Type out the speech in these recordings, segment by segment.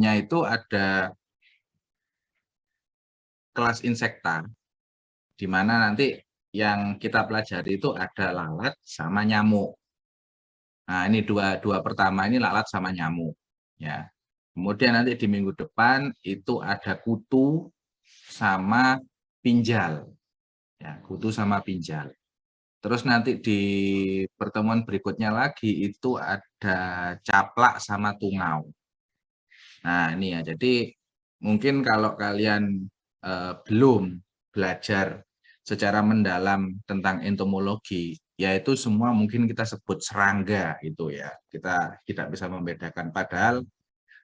berikutnya itu ada kelas insekta, di mana nanti yang kita pelajari itu ada lalat sama nyamuk. Nah, ini dua pertama ini lalat sama nyamuk. Ya. Kemudian nanti di minggu depan itu ada kutu sama pinjal. Ya, kutu sama pinjal. Terus nanti di pertemuan berikutnya lagi itu ada caplak sama tungau. Nah, ini ya. Jadi mungkin kalau kalian belum belajar secara mendalam tentang entomologi, yaitu semua mungkin kita sebut serangga itu ya. Kita tidak bisa membedakan. Padahal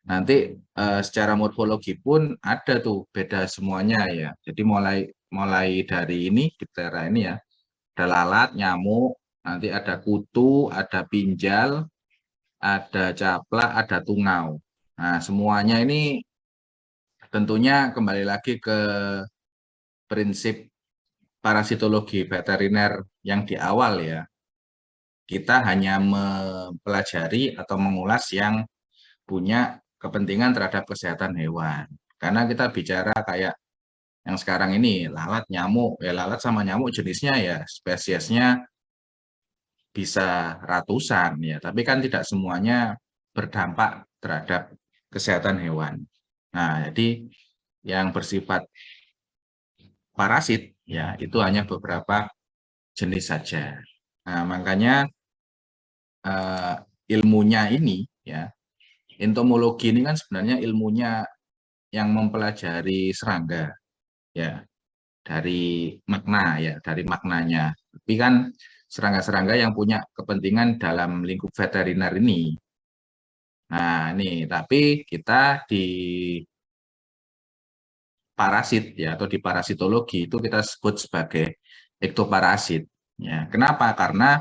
nanti secara morfologi pun ada tuh beda semuanya ya. Jadi mulai dari ini diphtheria ini ya, ada lalat, nyamuk, nanti ada kutu, ada pinjal, ada caplak, ada tungau. Nah, semuanya ini tentunya kembali lagi ke prinsip parasitologi veteriner yang di awal ya. Kita hanya mempelajari atau mengulas yang punya kepentingan terhadap kesehatan hewan. Karena kita bicara kayak yang sekarang ini lalat, nyamuk, ya lalat sama nyamuk jenisnya ya spesiesnya bisa ratusan ya, tapi kan tidak semuanya berdampak terhadap kesehatan hewan. Nah, jadi yang bersifat parasit ya itu hanya beberapa jenis saja. Nah, makanya ilmunya ini ya, entomologi ini kan sebenarnya ilmunya yang mempelajari serangga ya, dari makna ya, dari maknanya. Tapi kan serangga-serangga yang punya kepentingan dalam lingkup veteriner ini. Nah, ini tapi kita di parasit ya atau di parasitologi itu kita sebut sebagai ektoparasit. Ya, kenapa? Karena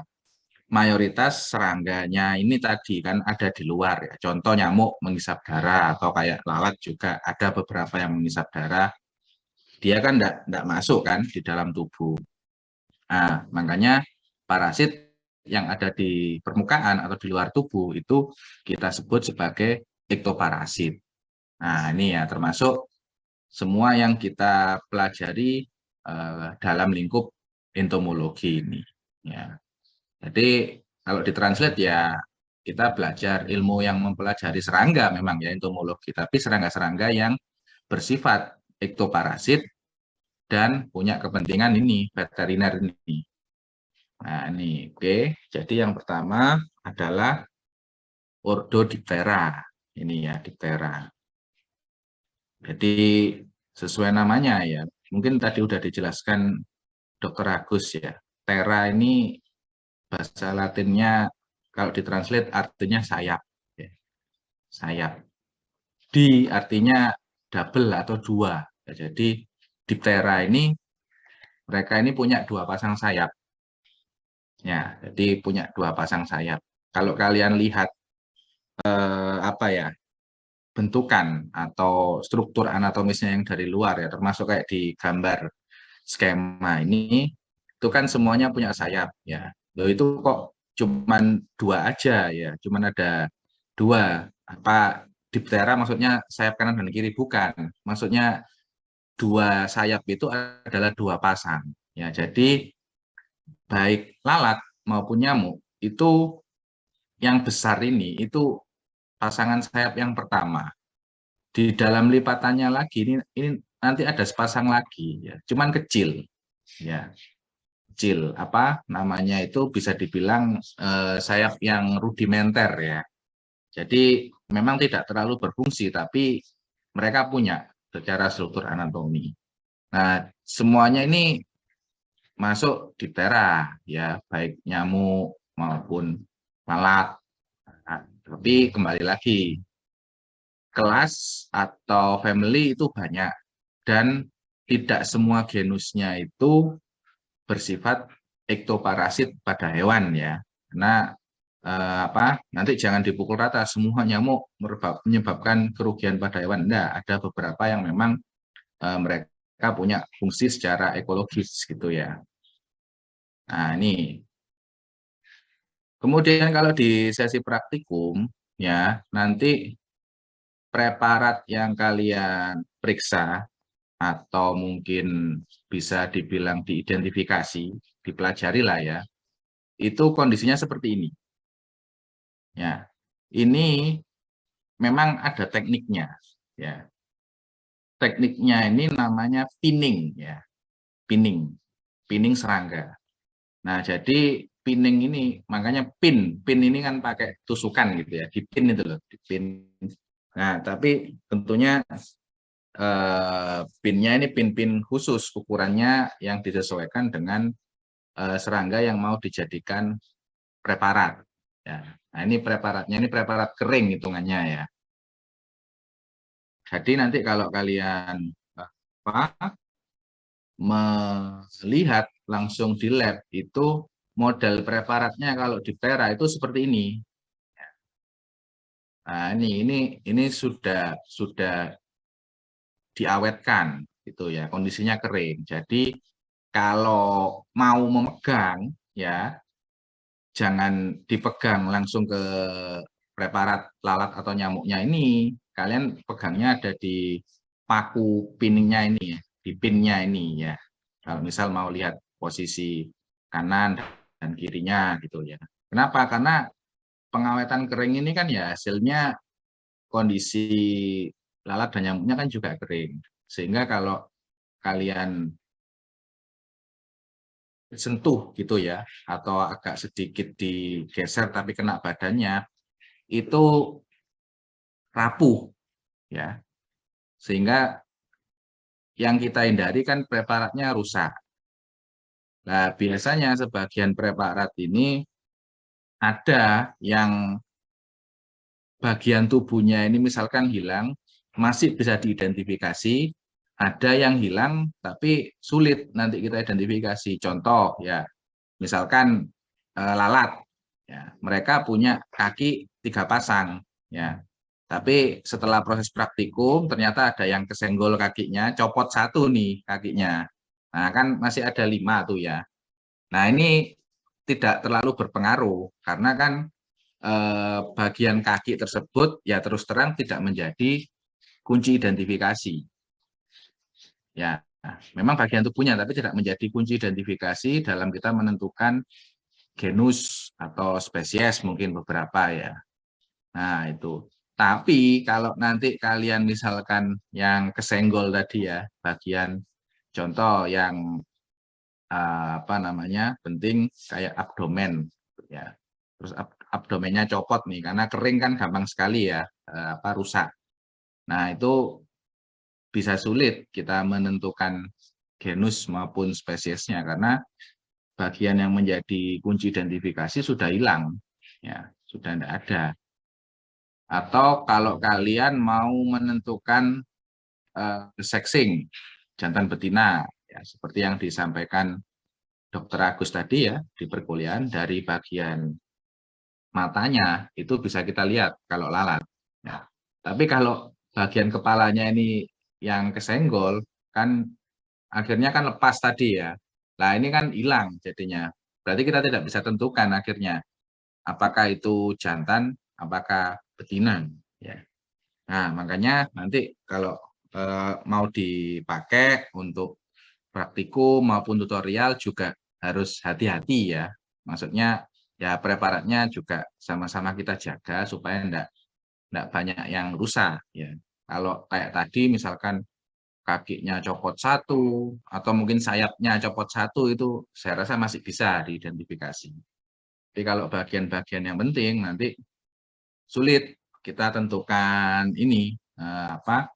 mayoritas serangganya ini tadi kan ada di luar ya. Contoh nyamuk mengisap darah atau kayak lalat juga ada beberapa yang mengisap darah. Dia kan enggak masuk kan di dalam tubuh. Nah, makanya parasit yang ada di permukaan atau di luar tubuh itu kita sebut sebagai ektoparasit. Nah, ini ya termasuk semua yang kita pelajari dalam lingkup entomologi ini. Ya. Jadi kalau ditranslate ya kita belajar ilmu yang mempelajari serangga memang ya entomologi, tapi serangga-serangga yang bersifat ektoparasit dan punya kepentingan ini veteriner ini. Nah ini oke. Jadi yang pertama adalah ordo Diptera. Ini ya Diptera. Jadi sesuai namanya ya. Mungkin tadi udah dijelaskan Dr. Agus ya. Tera ini bahasa Latinnya kalau ditranslate artinya sayap. Ya. Sayap. Di artinya double atau dua. Ya, jadi Diptera ini mereka ini punya dua pasang sayap. Ya, jadi punya dua pasang sayap. Kalau kalian lihat apa ya bentukan atau struktur anatomisnya yang dari luar ya, termasuk kayak di gambar skema ini, itu kan semuanya punya sayap ya. Loh itu kok cuman dua aja ya, cuman ada dua. Apa diptera maksudnya sayap kanan dan kiri? Bukan. Maksudnya dua sayap itu adalah dua pasang. Ya, jadi baik lalat maupun nyamuk itu yang besar ini itu pasangan sayap yang pertama. Di dalam lipatannya lagi ini nanti ada sepasang lagi ya, cuman kecil ya. Kecil apa namanya itu bisa dibilang sayap yang rudimenter ya. Jadi memang tidak terlalu berfungsi tapi mereka punya secara struktur anatomi. Nah, semuanya ini masuk di tera ya, baik nyamuk maupun lalat. Nah, tapi kembali lagi kelas atau family itu banyak dan tidak semua genusnya itu bersifat ektoparasit pada hewan ya. Karena nanti jangan dipukul rata semua nyamuk menyebabkan kerugian pada hewan. Enggak, ada beberapa yang memang mereka punya fungsi secara ekologis gitu ya. Nah, ini. Kemudian kalau di sesi praktikum ya nanti preparat yang kalian periksa atau mungkin bisa dibilang diidentifikasi, dipelajari lah ya, itu kondisinya seperti ini. Ya, ini memang ada tekniknya. Ya, tekniknya ini namanya pinning ya, pinning serangga. Nah, jadi pinning ini makanya pin ini kan pakai tusukan gitu ya, dipin itu loh, dipin. Nah, tapi tentunya pinnya ini pin-pin khusus, ukurannya yang disesuaikan dengan serangga yang mau dijadikan preparat. Ya. Nah, ini preparatnya ini preparat kering hitungannya ya. Jadi nanti kalau kalian melihat langsung di lab itu model preparatnya kalau di Pera itu seperti ini. Nah, ini sudah diawetkan gitu ya, kondisinya kering. Jadi kalau mau memegang ya jangan dipegang langsung ke preparat lalat atau nyamuknya ini. Kalian pegangnya ada di paku pinnya ini ya, di pinnya ini ya. Kalau misal mau lihat posisi kanan dan kirinya gitu ya. Kenapa? Karena pengawetan kering ini kan ya hasilnya kondisi lalat dan nyamuknya kan juga kering. Sehingga kalau kalian sentuh gitu ya, atau agak sedikit digeser tapi kena badannya, itu rapuh ya. Sehingga yang kita hindari kan preparatnya rusak. Nah, biasanya sebagian preparat ini ada yang bagian tubuhnya ini misalkan hilang, masih bisa diidentifikasi, ada yang hilang tapi sulit nanti kita identifikasi. Contoh ya, misalkan lalat, ya, mereka punya kaki 3 pasang, ya. Tapi setelah proses praktikum ternyata ada yang kesenggol kakinya, copot 1 nih kakinya. Nah kan masih ada 5 tuh ya. Nah ini tidak terlalu berpengaruh karena kan bagian kaki tersebut ya terus terang tidak menjadi kunci identifikasi. Ya, memang bagian tubuhnya tapi tidak menjadi kunci identifikasi dalam kita menentukan genus atau spesies mungkin beberapa ya. Nah, itu. Tapi kalau nanti kalian misalkan yang kesenggol tadi ya, bagian contoh yang apa namanya, penting kayak abdomen ya. Terus abdomennya copot nih karena kering kan gampang sekali ya apa rusak. Nah, itu bisa sulit kita menentukan genus maupun spesiesnya karena bagian yang menjadi kunci identifikasi sudah hilang ya, sudah tidak ada. Atau kalau kalian mau menentukan sexing jantan betina ya seperti yang disampaikan Dokter Agus tadi ya di perkuliahan, dari bagian matanya itu bisa kita lihat kalau lalat ya. Tapi kalau bagian kepalanya ini yang kesenggol kan akhirnya kan lepas tadi ya. Nah, ini kan hilang jadinya. Berarti kita tidak bisa tentukan akhirnya apakah itu jantan, apakah betina ya. Nah, makanya nanti kalau mau dipakai untuk praktikum maupun tutorial juga harus hati-hati ya. Maksudnya ya preparatnya juga sama-sama kita jaga supaya enggak banyak yang rusak ya. Kalau kayak tadi misalkan kakinya copot 1 atau mungkin sayapnya copot 1 itu saya rasa masih bisa diidentifikasi. Tapi kalau bagian-bagian yang penting nanti sulit kita tentukan ini apa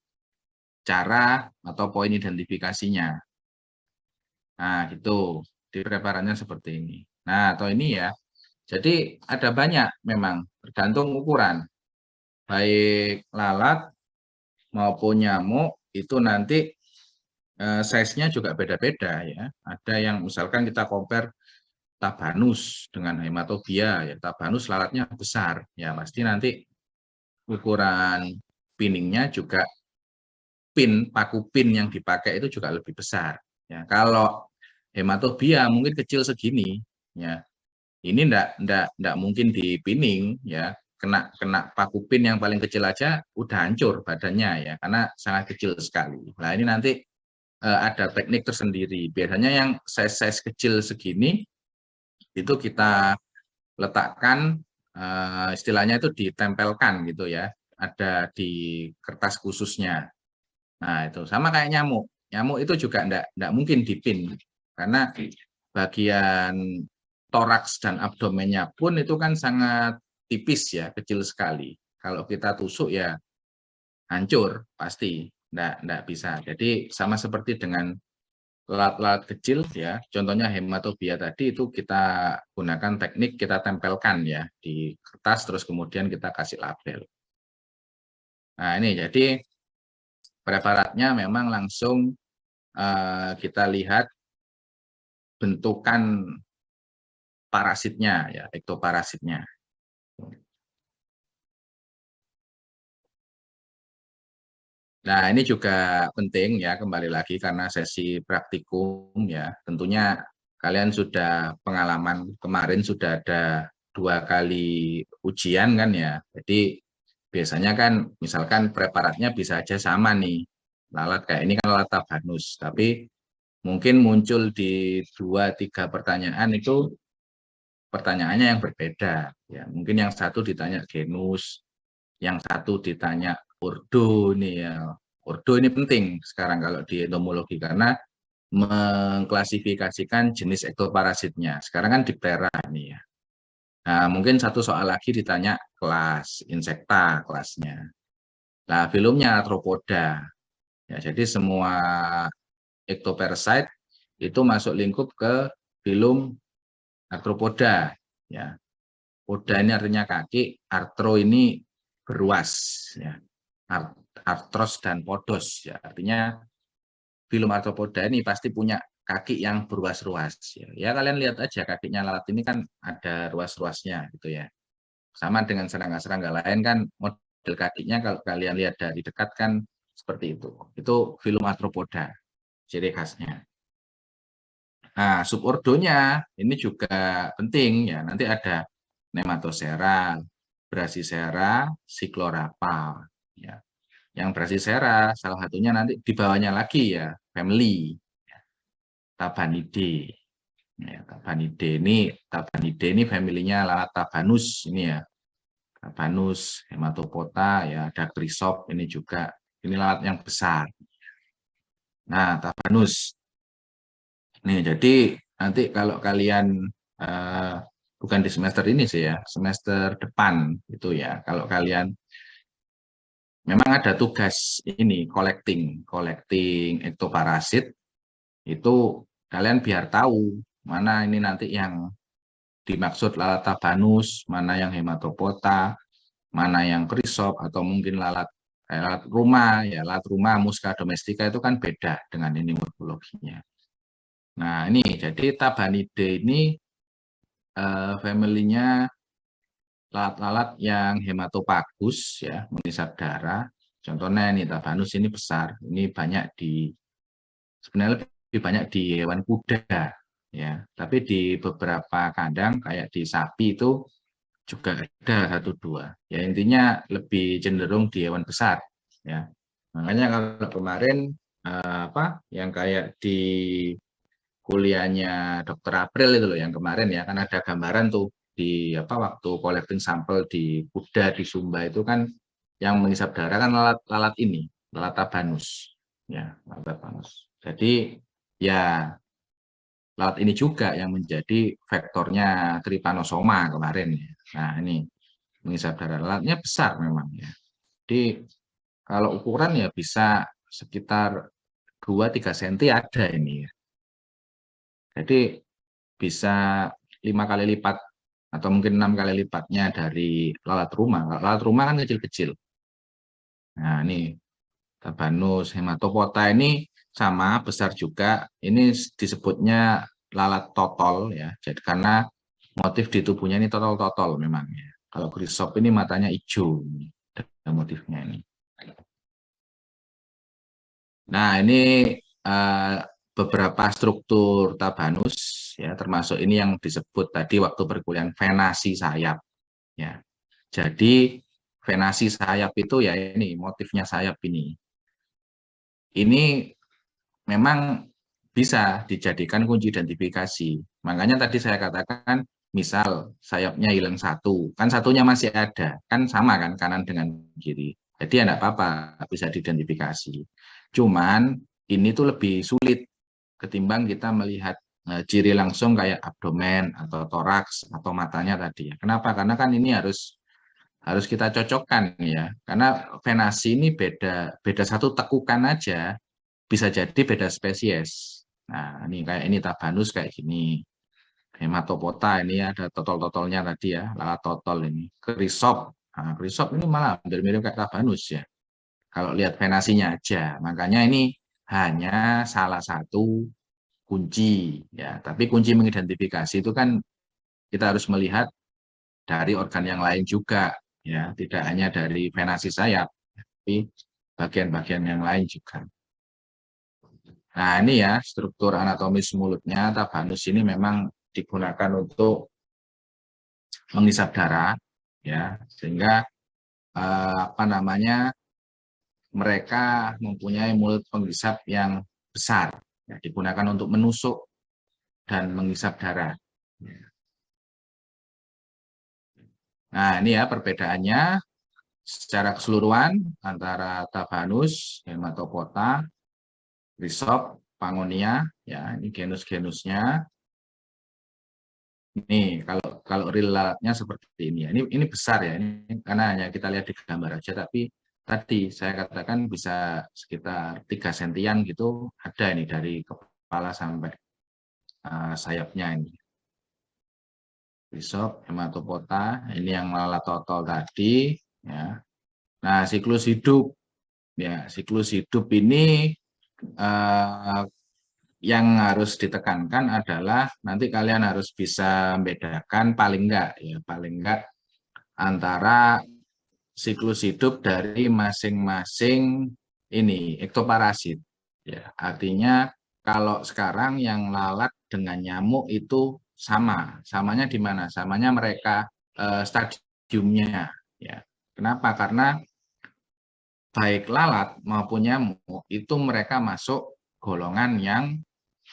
cara atau poin identifikasinya. Nah, gitu. Di preparannya seperti ini. Nah, atau ini ya. Jadi ada banyak memang tergantung ukuran. Baik lalat maupun nyamuk itu nanti size-nya juga beda-beda ya. Ada yang misalkan kita compare Tabanus dengan Hematobia ya. Tabanus lalatnya besar ya, pasti nanti ukuran pinningnya juga paku pin yang dipakai itu juga lebih besar ya. Kalau Hematobia mungkin kecil segini ya. Ini enggak mungkin di pinning ya. kena paku pin yang paling kecil aja udah hancur badannya ya, karena sangat kecil sekali. Nah ini nanti ada teknik tersendiri. Biasanya yang size kecil segini itu kita letakkan, istilahnya itu ditempelkan gitu ya, ada di kertas khususnya. Nah itu sama kayak nyamuk. Nyamuk itu juga enggak mungkin dipin, karena bagian toraks dan abdomennya pun itu kan sangat tipis ya, kecil sekali. Kalau kita tusuk ya hancur pasti, enggak bisa. Jadi sama seperti dengan lalat-lalat kecil ya, contohnya hematobia tadi itu kita gunakan teknik kita tempelkan ya di kertas, terus kemudian kita kasih label. Nah ini jadi preparatnya memang langsung kita lihat bentukan parasitnya ya, ektoparasitnya. Nah ini juga penting ya, kembali lagi karena sesi praktikum ya, tentunya kalian sudah pengalaman kemarin sudah ada 2 kali ujian kan ya, jadi biasanya kan misalkan preparatnya bisa aja sama nih, lalat kayak ini kan lalat tabanus, tapi mungkin muncul di 2-3 pertanyaan itu pertanyaannya yang berbeda ya, mungkin yang satu ditanya genus, yang satu ditanya ordo nih ya. Ordo ini penting sekarang kalau di entomologi karena mengklasifikasikan jenis ektoparasitnya. Sekarang kan diptera nih ya. Nah, mungkin satu soal lagi ditanya kelas insekta kelasnya. Nah, filumnya arthropoda. Ya, jadi semua ektoparasit itu masuk lingkup ke filum arthropoda ya. Poda ini artinya kaki, artro ini beruas ya. Artros dan podos ya, artinya filum arthropoda ini pasti punya kaki yang beruas-ruas ya. Ya kalian lihat aja kakinya lalat ini kan ada ruas-ruasnya gitu ya. Sama dengan serangga-serangga lain kan model kakinya kalau kalian lihat dari dekat kan seperti itu. Itu filum arthropoda ciri khasnya. Nah, subordonya ini juga penting ya. Nanti ada Nematosera, Brachycera, Cyclorapha ya. Yang Brachycera salah satunya nanti di bawahnya lagi ya, family ya, Tabanidae. Ya, Tabanidae ini family-nya lalat Tabanus ini ya. Tabanus, Hematopota ya, ada Chrysop ini juga. Ini lalat yang besar. Nah, Tabanus. Nih, jadi nanti kalau kalian bukan di semester ini sih ya, semester depan itu ya, kalau kalian memang ada tugas ini collecting ektoparasit, itu kalian biar tahu mana ini nanti yang dimaksud lalat tabanus, mana yang hematopota, mana yang chrysop atau mungkin lalat rumah ya, lalat rumah Musca domestica itu kan beda dengan ini morfologinya. Nah ini jadi Tabanidae ini family-nya lalat-lalat yang hematopagus ya, mengisap darah. Contohnya ini Tabanus ini besar, ini banyak sebenarnya lebih banyak di hewan kuda ya, tapi di beberapa kandang kayak di sapi itu juga ada 1-2 ya, intinya lebih cenderung di hewan besar ya. Makanya kalau kemarin yang kayak di kuliahnya Dokter April itu loh yang kemarin ya, kan ada gambaran tuh di waktu collecting sampel di kuda di Sumba itu kan yang mengisap darah kan lalat ini, lalat tabanus ya, lalat tabanus. Jadi ya lalat ini juga yang menjadi vektornya trypanosoma kemarin ya. Nah ini mengisap darah, lalatnya besar memang ya. Jadi kalau ukuran ya bisa sekitar 2-3 cm ada ini ya. Jadi bisa 5 kali lipat atau mungkin 6 kali lipatnya dari lalat rumah. Lalat rumah kan kecil-kecil. Nah ini Tabanus, Hematopota ini sama besar juga. Ini disebutnya lalat totol ya. Jadi karena motif di tubuhnya ini totol-totol memang ya. Kalau Chrysop ini matanya hijau, motifnya ini. Nah ini beberapa struktur Tabanus ya, termasuk ini yang disebut tadi waktu perkuliahan venasi sayap ya. Jadi venasi sayap itu ya ini motifnya sayap ini. Ini memang bisa dijadikan kunci identifikasi. Makanya tadi saya katakan, misal sayapnya hilang satu, kan satunya masih ada, kan sama kan kanan dengan kiri. Jadi ya enggak apa-apa, bisa diidentifikasi. Cuman ini tuh lebih sulit ketimbang kita melihat ciri langsung kayak abdomen atau toraks atau matanya tadi ya. Kenapa? Karena kan ini harus kita cocokkan ya. Karena venasi ini beda satu tekukan aja bisa jadi beda spesies. Nah, ini kayak ini tabanus kayak gini. Hematopota ini ada totol-totolnya tadi ya, lalat totol ini. Chrysop. Nah, chrysop ini malah hampir mirip kayak tabanus ya. Kalau lihat venasinya aja. Makanya ini hanya salah satu kunci ya. Tapi kunci mengidentifikasi itu kan kita harus melihat dari organ yang lain juga ya, tidak hanya dari venasi sayap, tapi bagian-bagian yang lain juga. Nah, ini ya struktur anatomis mulutnya. Tabanus ini memang digunakan untuk menghisap darah, ya, sehingga apa namanya mereka mempunyai mulut penghisap yang besar, ya, digunakan untuk menusuk dan menghisap darah. Nah, ini ya perbedaannya secara keseluruhan antara tabanus, hematopota, Chrysop, Pangonia, ya ini genus-genusnya. Ini kalau real lalatnya seperti ini ya. Ini besar ya. Ini karena hanya kita lihat di gambar aja, tapi tadi saya katakan bisa sekitar 3 sentian gitu ada ini dari kepala sampai sayapnya ini. Chrysop, hematopota, ini yang lalat totol tadi ya. Nah, siklus hidup ya, siklus hidup ini yang harus ditekankan adalah nanti kalian harus bisa membedakan paling enggak antara siklus hidup dari masing-masing ini ektoparasit. Ya, artinya kalau sekarang yang lalat dengan nyamuk itu sama, samanya di mana? Samanya mereka stadiumnya. Ya, kenapa? Karena baik lalat maupun nyamuk itu mereka masuk golongan yang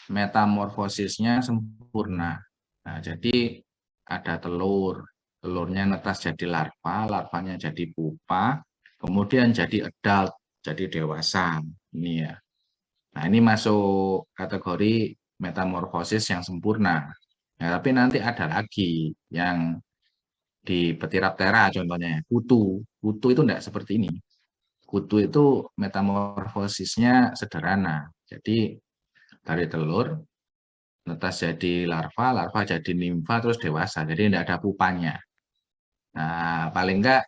metamorfosisnya sempurna. Nah, jadi ada telur, telurnya netas jadi larva, larvanya jadi pupa, kemudian jadi adult, jadi dewasa. Ini ya. Nah, ini masuk kategori metamorfosis yang sempurna. Nah, tapi nanti ada lagi yang di Petiraptera contohnya, kutu. Kutu itu enggak seperti ini. Kutu itu metamorfosisnya sederhana. Jadi dari telur netas jadi larva, larva jadi nimfa, terus dewasa. Jadi tidak ada pupanya. Nah, paling enggak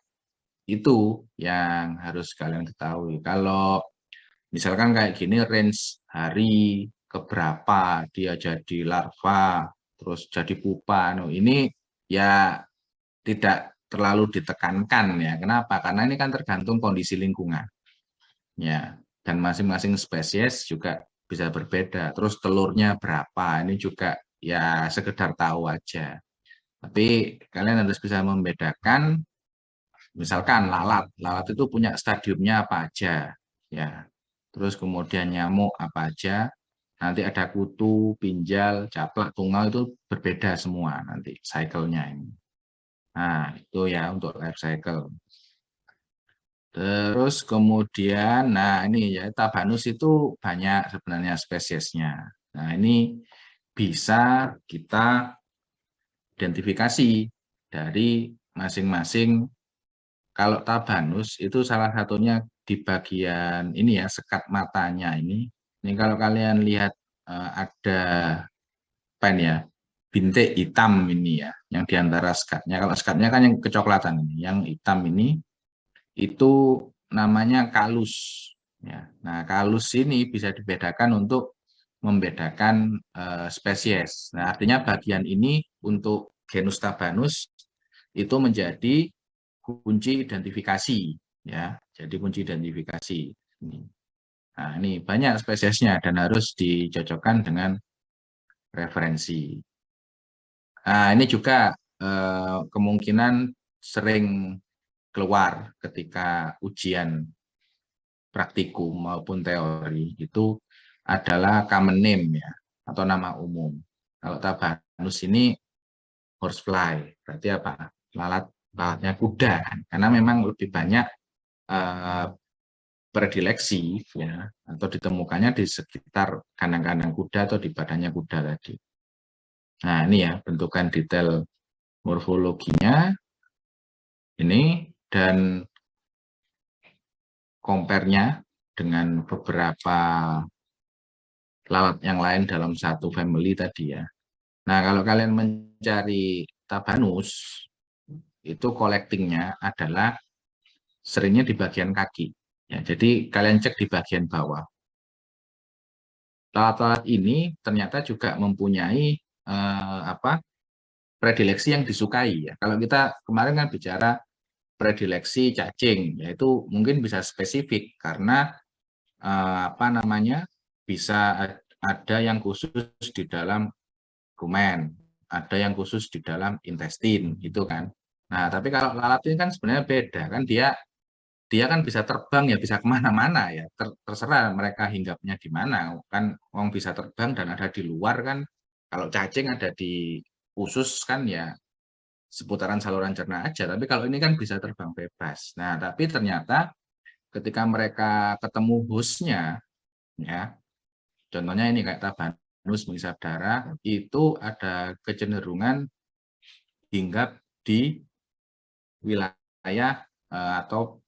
itu yang harus kalian ketahui. Kalau misalkan kayak gini, range hari keberapa dia jadi larva, terus jadi pupa. No, ini ya tidak terlalu ditekankan ya. Kenapa? Karena ini kan tergantung kondisi lingkungan. Ya, dan masing-masing spesies juga bisa berbeda. Terus telurnya berapa? Ini juga ya sekedar tahu aja. Tapi kalian harus bisa membedakan, misalkan lalat. Lalat itu punya stadiumnya apa aja. Ya. Terus kemudian nyamuk apa aja. Nanti ada kutu, pinjal, caplak, tungau itu berbeda semua nanti cycle-nya ini. Nah, itu ya untuk life cycle. Terus kemudian, nah ini ya tabanus itu banyak sebenarnya spesiesnya. Nah ini bisa kita identifikasi dari masing-masing. Kalau tabanus itu salah satunya di bagian ini ya sekat matanya ini. Ini kalau kalian lihat ada pen ya bintik hitam ini ya, yang diantara sekatnya. Kalau sekatnya kan yang kecoklatan ini, yang hitam ini itu namanya kalus. Ya. Nah, kalus ini bisa dibedakan untuk membedakan spesies. Nah, artinya bagian ini untuk genus Tabanus itu menjadi kunci identifikasi, ya. Jadi kunci identifikasi. Nah, ini banyak spesiesnya dan harus dicocokkan dengan referensi. Nah, ini juga kemungkinan sering keluar ketika ujian praktikum maupun teori itu adalah common name ya, atau nama umum. Kalau Tabanus ini horsefly, berarti apa? Lalatnya kuda, karena memang lebih banyak predileksi ya, atau ditemukannya di sekitar kandang-kandang kuda atau di badannya kuda tadi. Nah ini ya bentukan detail morfologinya ini, dan compare-nya dengan beberapa lalat yang lain dalam satu family tadi ya. Nah kalau kalian mencari Tabanus, itu collectingnya adalah seringnya di bagian kaki. Ya, jadi kalian cek di bagian bawah. Lalat-lalat ini ternyata juga mempunyai predileksi yang disukai ya. Kalau kita kemarin kan bicara predileksi cacing, yaitu mungkin bisa spesifik karena bisa ada yang khusus di dalam rumen, ada yang khusus di dalam intestin, gitu kan. Nah, tapi kalau lalat ini kan sebenarnya beda kan, dia kan bisa terbang ya, bisa kemana-mana ya, terserah mereka hinggapnya di mana kan, orang bisa terbang dan ada di luar kan. Kalau cacing ada di usus kan ya seputaran saluran cerna aja, tapi kalau ini kan bisa terbang bebas. Nah, tapi ternyata ketika mereka ketemu hostnya ya, contohnya ini kayak Tabanus mengisap itu ada kecenderungan hinggap di wilayah atau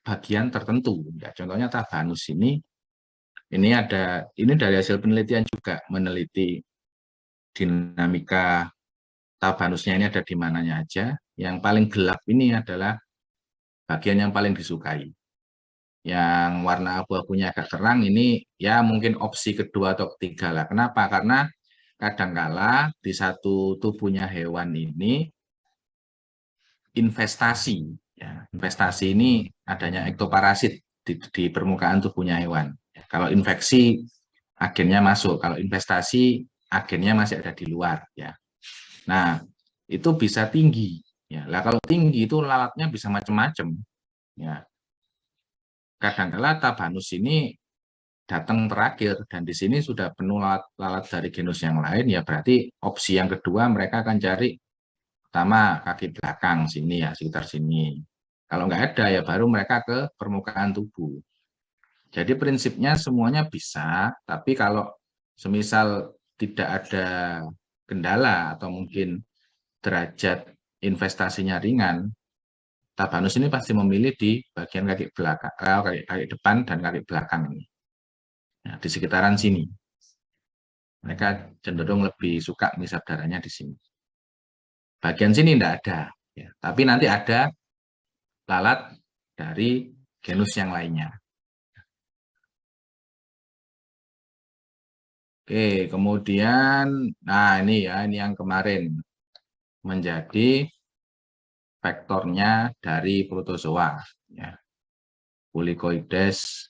bagian tertentu ya. Contohnya Tabanus ini dari hasil penelitian juga meneliti dinamika Tabanusnya ini ada di mananya aja. Yang paling gelap ini adalah bagian yang paling disukai. Yang warna abu-abunya agak terang ini ya mungkin opsi kedua atau ketiga lah. Kenapa? Karena kadangkala di satu tubuhnya hewan ini investasi. Ya, investasi ini adanya ektoparasit di permukaan tubuhnya hewan. Ya, kalau infeksi agennya masuk, kalau investasi agennya masih ada di luar. Ya. Nah, itu bisa tinggi. Ya, lah kalau tinggi itu lalatnya bisa macam-macam. Ya, kadang-kala Tabanus ini datang terakhir dan di sini sudah penuh lalat dari genus yang lain, ya berarti opsi yang kedua mereka akan cari pertama kaki belakang sini ya, sekitar sini. Kalau nggak ada ya baru mereka ke permukaan tubuh. Jadi prinsipnya semuanya bisa, tapi kalau semisal tidak ada kendala atau mungkin derajat investasinya ringan, Tabanus ini pasti memilih di bagian kaki belakang, kaki depan dan kaki belakang ini. Nah, di sekitaran sini. Mereka cenderung lebih suka ngisap darahnya di sini. Bagian sini tidak ada, ya. Tapi nanti ada lalat dari genus yang lainnya. Oke, kemudian, nah ini ya, ini yang kemarin menjadi vektornya dari protozoa, ya. Kulicoides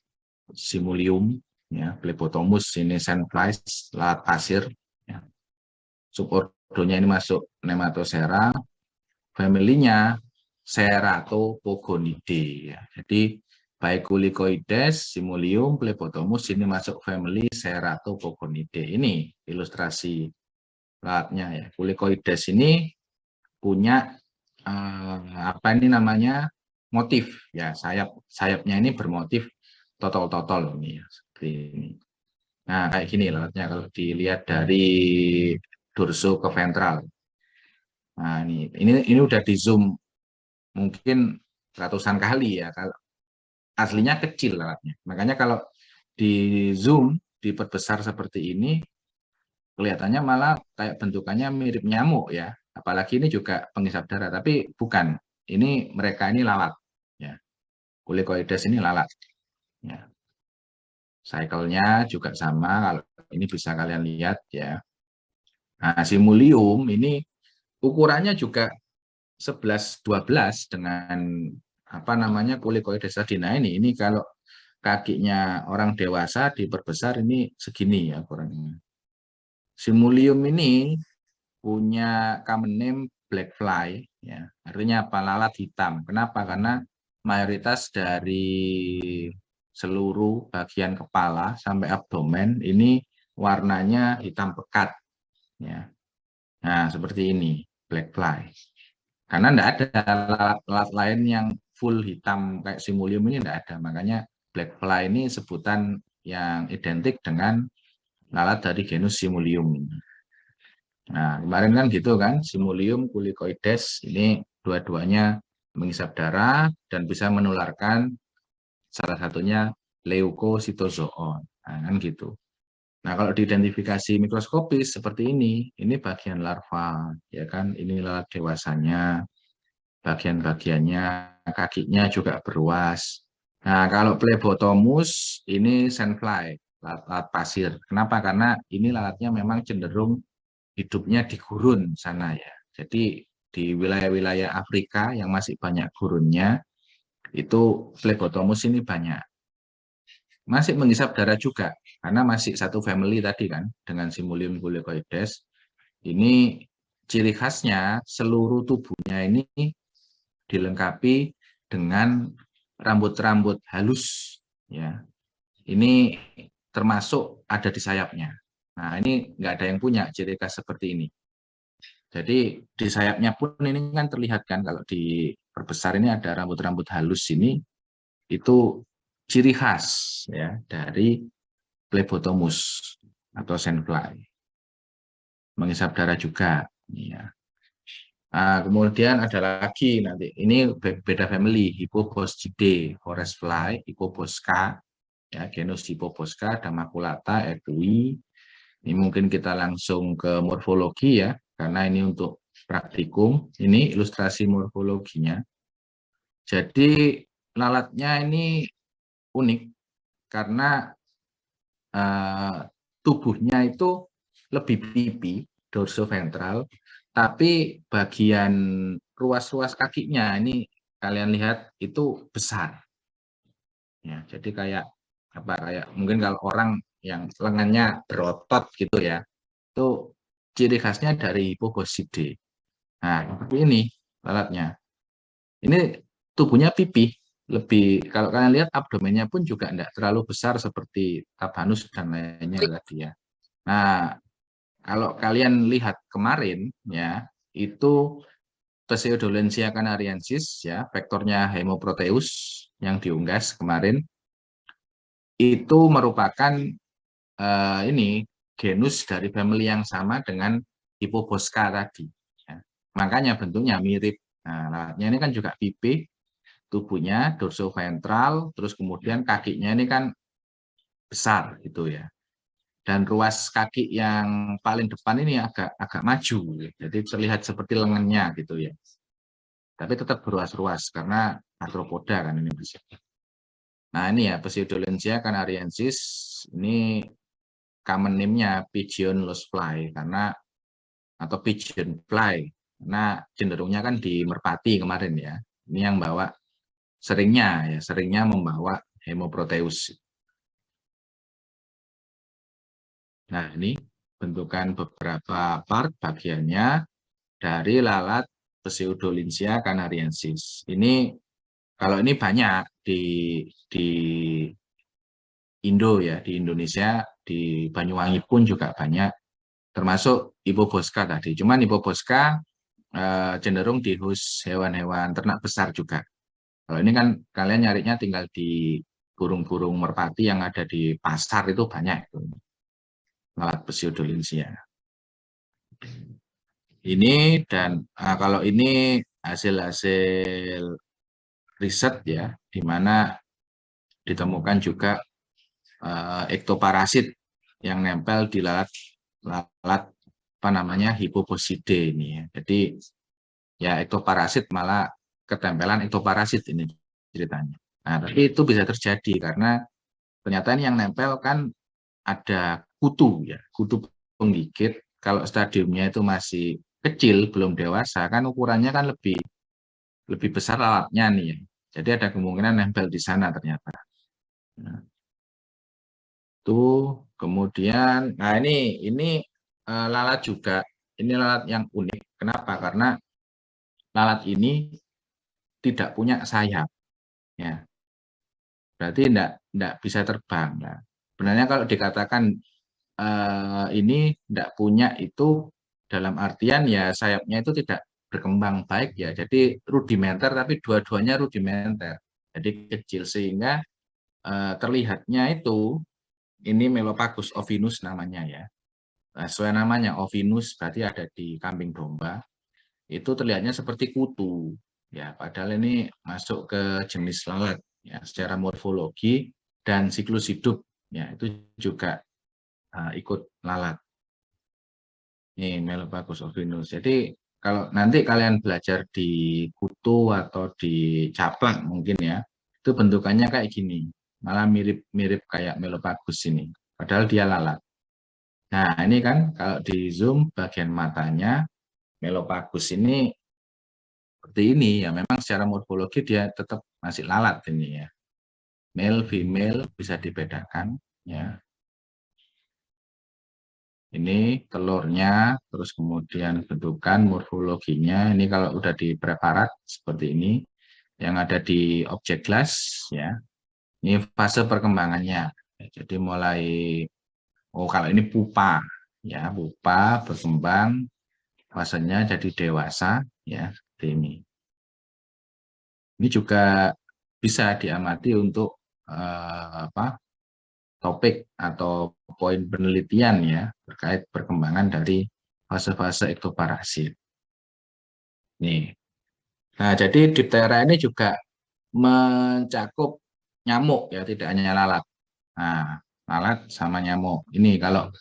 simulium, ya, Phlebotomus senescens, lalat pasir, ya. Subordonya ini masuk Nematosera, family-nya Ceratopogonidae, ya. Jadi baik Kulicoides, Simulium, Phlebotomus ini masuk family Ceratopogonidae. Ini ilustrasi lalatnya ya. Kulicoides ini punya apa ini namanya motif ya, sayapnya ini bermotif totol-totol ini ya, seperti ini. Nah kayak gini lalatnya kalau dilihat dari dorso ke ventral. Nah ini udah di zoom mungkin ratusan kali ya, kalau aslinya kecil lalatnya. Makanya kalau di zoom diperbesar seperti ini kelihatannya malah kayak bentukannya mirip nyamuk ya. Apalagi ini juga penghisap darah, tapi bukan. Ini mereka ini lalat ya. Kulicoides ini lalat ya. Cycle-nya juga sama, kalau ini bisa kalian lihat ya. Nah, simulium ini ukurannya juga 11-12 dengan apa namanya Kulicoides tadi. Nah ini kalau kakinya orang dewasa diperbesar ini segini ya ukurannya. Simulium ini punya common name black fly Ya, artinya apa? Lalat hitam. Kenapa? Karena mayoritas dari seluruh bagian kepala sampai abdomen ini warnanya hitam pekat. Ya. Nah, seperti ini, black fly. Karena tidak ada lalat-lalat lain yang full hitam kayak simulium ini tidak ada. Makanya black fly ini sebutan yang identik dengan lalat dari genus simulium ini. Nah, kemarin kan gitu kan, simulium kulicoides ini dua-duanya menghisap darah dan bisa menularkan salah satunya leukositozoon. Nah, kan gitu. Nah, kalau diidentifikasi mikroskopis seperti ini bagian larva, ya kan? Ini lalat dewasanya, bagian-bagiannya, kakinya juga beruas. Nah, kalau Plebotomus ini sandfly, lalat pasir. Kenapa? Karena ini lalatnya memang cenderung hidupnya di gurun sana ya. Jadi di wilayah-wilayah Afrika yang masih banyak gurunnya, itu Plebotomus ini banyak. Masih menghisap darah juga, karena masih satu family tadi kan, dengan Simulium kulicoides. Ini ciri khasnya seluruh tubuhnya ini dilengkapi dengan rambut-rambut halus. Ya, ini termasuk ada di sayapnya. Nah, ini nggak ada yang punya ciri khas seperti ini. Jadi di sayapnya pun ini kan terlihat kan kalau diperbesar ini ada rambut-rambut halus ini, itu ciri khas ya dari Plebotomus atau sandfly. Menghisap darah juga. Ya. Nah, kemudian ada lagi nanti ini beda family, Hippoboscidae, forest fly, Hippobosca, ya, genus Hippobosca, ada maculata, etui. Ini mungkin kita langsung ke morfologi ya, karena ini untuk praktikum. Ini ilustrasi morfologinya. Jadi lalatnya ini unik karena tubuhnya itu lebih pipi, dorsoventral, tapi bagian ruas-ruas kakinya ini kalian lihat itu besar. Ya, jadi kayak apa? Kayak mungkin kalau orang yang lengannya berotot gitu ya, itu ciri khasnya dari Hippoboscidae. Nah, seperti ini lalatnya. Ini tubuhnya pipih, lebih kalau kalian lihat abdomennya pun juga tidak terlalu besar seperti Tabanus dan lainnya tadi ya. Nah, kalau kalian lihat kemarin ya, itu Pseudolensia canariensis ya, vektornya Hemoproteus yang diunggas kemarin itu merupakan ini genus dari family yang sama dengan Hippobosca tadi. Ya. Makanya bentuknya mirip. Nah, lalatnya ini kan juga pipih, tubuhnya dorsoventral, terus kemudian kakinya ini kan besar gitu ya. Dan ruas kaki yang paling depan ini agak maju, jadi terlihat seperti lengannya gitu ya. Tapi tetap beruas-ruas karena arthropoda kan ini bisa. Nah ini ya Pseudolensia canariensis ini common name-nya pigeon lost fly karena atau pigeon fly karena cenderungnya kan di merpati kemarin ya. Ini yang bawa seringnya membawa Hemoproteus. Nah, ini bentukan beberapa part bagiannya dari lalat Pseudolensia canariensis. Ini kalau ini banyak di Indo ya, di Indonesia, di Banyuwangi pun juga banyak, termasuk Hippobosca tadi. Cuman Hippobosca cenderung di host hewan-hewan ternak besar juga. Kalau ini kan kalian nyarinya tinggal di burung-burung merpati yang ada di pasar itu banyak itu. Lalat Pseudolensia. Ini dan kalau ini hasil-hasil riset ya, di mana ditemukan juga ektoparasit yang nempel di lalat apa namanya Hippoboscidae ini ya. Jadi ya ektoparasit malah ketempelan ektoparasit ini ceritanya. Nah, tapi itu bisa terjadi karena ternyata ini yang nempel kan ada kutu ya, kutu penggigit. Kalau stadiumnya itu masih kecil, belum dewasa, kan ukurannya kan lebih besar lalatnya nih ya. Jadi ada kemungkinan nempel di sana ternyata. Nah, tuh kemudian, nah ini lalat juga, ini lalat yang unik. Kenapa? Karena lalat ini tidak punya sayap, ya. Berarti enggak bisa terbang. Nah, sebenarnya kalau dikatakan ini tidak punya itu dalam artian ya sayapnya itu tidak berkembang baik ya. Jadi rudimenter tapi dua-duanya rudimenter. Jadi kecil sehingga terlihatnya itu ini Melopagus ovinus namanya ya. Nah, sesuai namanya ovinus berarti ada di kambing domba. Itu terlihatnya seperti kutu ya. Padahal ini masuk ke jenis lalat ya secara morfologi dan siklus hidup ya itu juga ikut lalat. Ini Melopagus ovinus. Jadi kalau nanti kalian belajar di kutu atau di caplak mungkin ya, itu bentukannya kayak gini. Malah mirip-mirip kayak Melopagus ini. Padahal dia lalat. Nah ini kan kalau di zoom bagian matanya Melopagus ini seperti ini ya. Memang secara morfologi dia tetap masih lalat ini ya. Male, female bisa dibedakan ya. Ini telurnya, terus kemudian bentukan morfologinya. Ini kalau udah dipreparat seperti ini, yang ada di objek glass ya. Ini fase perkembangannya. Jadi mulai, kalau ini pupa ya, pupa berkembang, fasenya jadi dewasa ya, seperti ini. Ini juga bisa diamati untuk topik atau poin penelitian ya terkait perkembangan dari fase-fase ektoparasit. Nih. Nah, jadi diphtheria ini juga mencakup nyamuk ya, tidak hanya lalat. Nah, lalat sama nyamuk. Ini kalau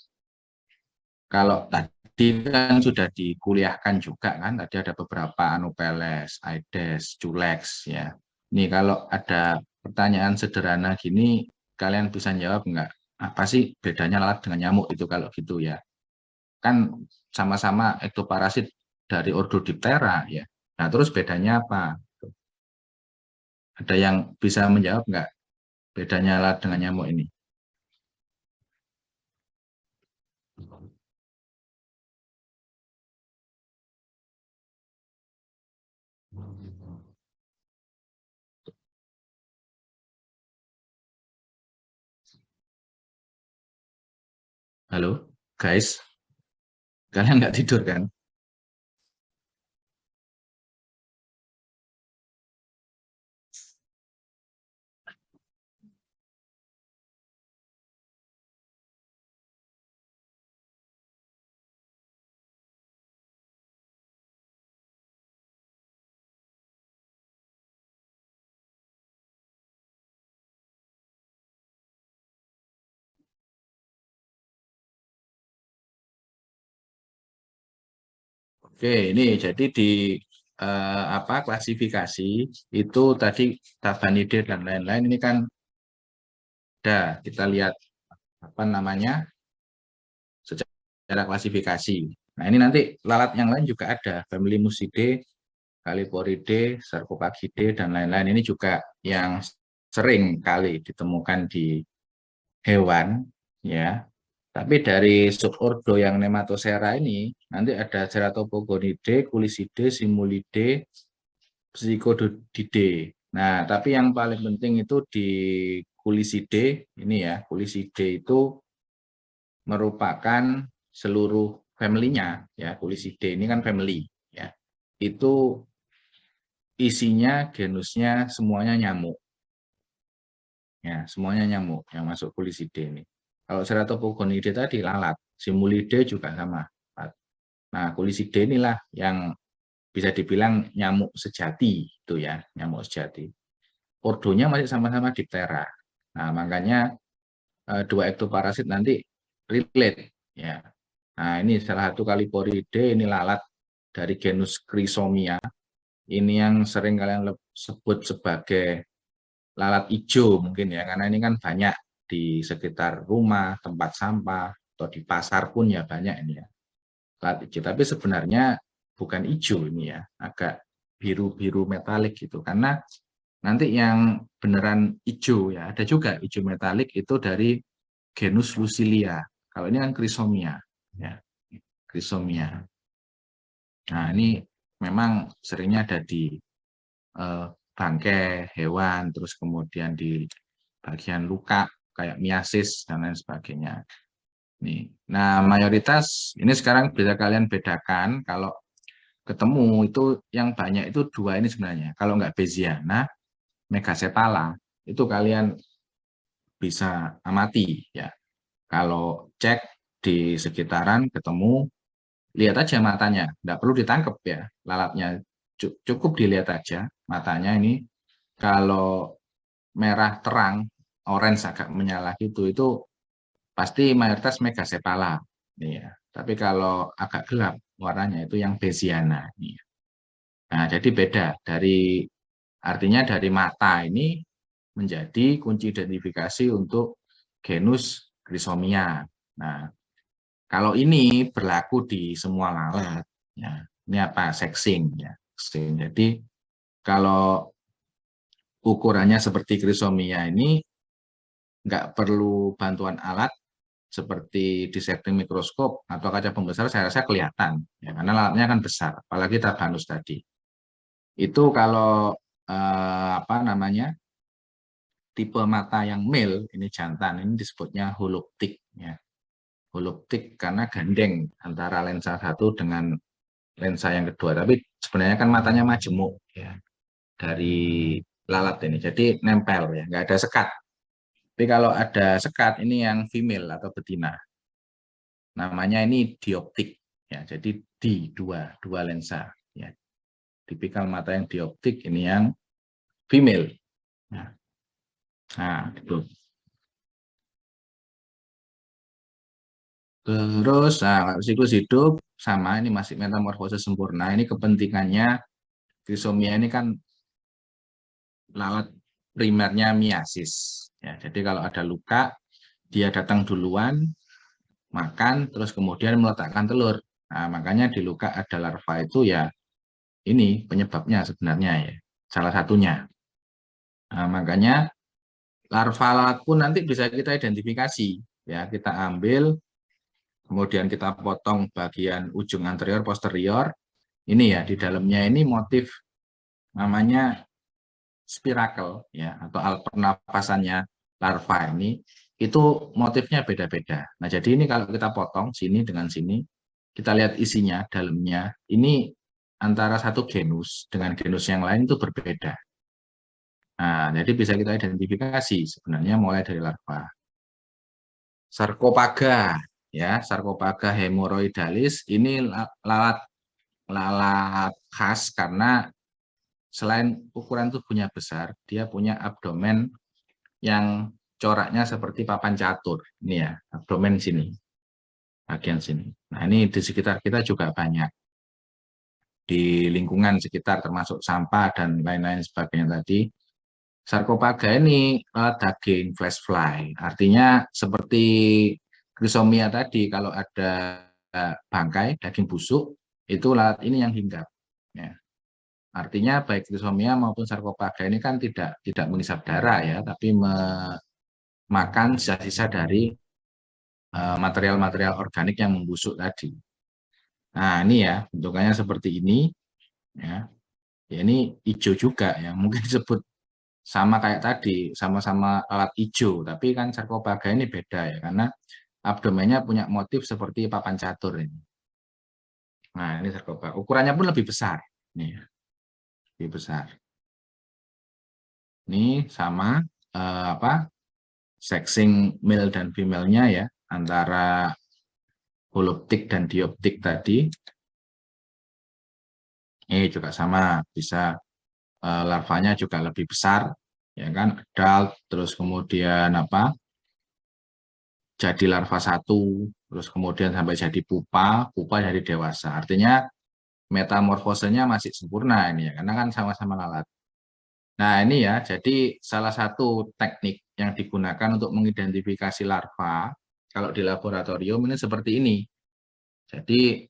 tadi kan sudah dikuliahkan juga kan, tadi ada beberapa Anopheles, Aedes, Culex ya. Ini kalau ada pertanyaan sederhana gini, kalian bisa jawab enggak? Apa sih bedanya lalat dengan nyamuk itu kalau gitu ya? Kan sama-sama ektoparasit dari ordo Diptera ya. Nah, terus bedanya apa? Ada yang bisa menjawab enggak bedanya lalat dengan nyamuk ini? Halo, guys, kalian nggak tidur kan? Oke, ini jadi di klasifikasi itu tadi Tabanide dan lain-lain ini kan ada kita lihat apa namanya secara klasifikasi. Nah, ini nanti lalat yang lain juga ada, family Musidae, Calliporidea, Sarcophagidae dan lain-lain. Ini juga yang sering kali ditemukan di hewan ya. Tapi dari subordo yang Nematosera ini nanti ada Ceratopogonidae, Culicidae, Simulidae, Psychododidae. Nah, tapi yang paling penting itu di Culicidae ini ya. Culicidae itu merupakan seluruh family-nya ya. Culicidae ini kan family ya. Itu isinya genusnya semuanya nyamuk. Ya, semuanya nyamuk yang masuk Culicidae ini. Kalau Ceratopogonidae tadi lalat, Simulidae juga sama. Nah, Culicidae inilah yang bisa dibilang nyamuk sejati itu ya, nyamuk sejati. Ordonya masih sama-sama Diptera. Nah, makanya dua ektoparasit nanti relate ya. Nah, ini salah satu Calliporidea, ini lalat dari genus Chrysomia. Ini yang sering kalian sebut sebagai lalat hijau mungkin ya, karena ini kan banyak di sekitar rumah, tempat sampah, atau di pasar pun ya banyak ini ya. Lalat hijau, tapi sebenarnya bukan hijau ini ya, agak biru-biru metalik gitu. Karena nanti yang beneran hijau ya, ada juga hijau metalik itu dari genus Lucilia. Kalau ini kan Chrysomia ya, Chrysomia. Nah, ini memang seringnya ada di bangkai hewan, terus kemudian di bagian luka kayak miasis dan lain sebagainya. Nih, nah mayoritas ini sekarang bisa kalian bedakan kalau ketemu itu yang banyak itu dua ini sebenarnya. Kalau nggak Beziana, Megacephala itu kalian bisa amati ya. Kalau cek di sekitaran ketemu, lihat aja matanya, nggak perlu ditangkap ya lalatnya, cukup dilihat aja matanya ini. Kalau merah terang, orange agak menyala gitu, itu pasti mayoritas Megacephala nih ya. Tapi kalau agak gelap warnanya itu yang Beziana nih. Nah, jadi beda dari artinya dari mata ini menjadi kunci identifikasi untuk genus Chrysomia. Nah, kalau ini berlaku di semua lalat, ya. Ini apa? Sexing, ya. Jadi kalau ukurannya seperti Chrysomia ini nggak perlu bantuan alat seperti disekting mikroskop atau kaca pembesar, saya rasa kelihatan, ya, karena lalatnya kan besar, apalagi Tabanus tadi. Itu kalau apa namanya tipe mata yang male ini jantan ini disebutnya holoptik, ya. Holoptik karena gandeng antara lensa satu dengan lensa yang kedua, tapi sebenarnya kan matanya majemuk ya dari lalat ini, jadi nempel ya, nggak ada sekat. Tapi kalau ada sekat ini yang female atau betina, namanya ini dioptik ya, jadi di dua lensa ya. Tipikal mata yang dioptik ini yang female. Nah, itu. Terus, nah, siklus hidup sama ini masih metamorfosis sempurna. Ini kepentingannya trisomia ini kan lalat primernya miasis. Ya, jadi kalau ada luka, dia datang duluan, makan, terus kemudian meletakkan telur. Nah, makanya di luka ada larva itu ya ini penyebabnya sebenarnya ya, salah satunya. Nah, makanya larva lalat pun nanti bisa kita identifikasi. Ya, kita ambil, kemudian kita potong bagian ujung anterior, posterior. Ini ya, di dalamnya ini motif namanya spirakel ya, atau alat pernapasannya larva ini, itu motifnya beda-beda. Nah, jadi ini kalau kita potong sini dengan sini, kita lihat isinya, dalamnya, ini antara satu genus dengan genus yang lain itu berbeda. Nah, jadi bisa kita identifikasi sebenarnya mulai dari larva. Sarkopaga, ya, Sarkopaga hemoroidalis, ini lalat khas karena selain ukuran tubuhnya besar, dia punya abdomen yang coraknya seperti papan catur. Ini ya, abdomen sini, bagian sini. Nah, ini di sekitar kita juga banyak. Di lingkungan sekitar termasuk sampah dan lain-lain sebagainya tadi. Sarkopaga ini daging flash fly. Artinya seperti Chrysomia tadi, kalau ada bangkai, daging busuk, itu lalat ini yang hinggap. Ya. Artinya baik Chrysomia maupun Sarkopaga ini kan tidak mengisap darah ya, tapi makan sisa-sisa dari material-material organik yang membusuk tadi. Nah, ini ya bentukannya seperti ini ya. Ya ini hijau juga ya. Mungkin disebut sama kayak tadi, sama-sama alat hijau, tapi kan Sarkopaga ini beda ya karena abdomennya punya motif seperti papan catur ini. Nah, ini Sarkopaga. Ukurannya pun lebih besar. Nih, ya. Lebih besar. Ini sama apa? Sexing male dan female-nya ya, antara holoptik dan dioptik tadi. Ini juga sama, bisa larvanya juga lebih besar, ya kan, adult, terus kemudian apa? Jadi larva satu, terus kemudian sampai jadi pupa, pupa jadi dewasa. Artinya metamorfosenya masih sempurna ini ya, karena kan sama-sama lalat. Nah ini ya, jadi salah satu teknik yang digunakan untuk mengidentifikasi larva kalau di laboratorium ini seperti ini. Jadi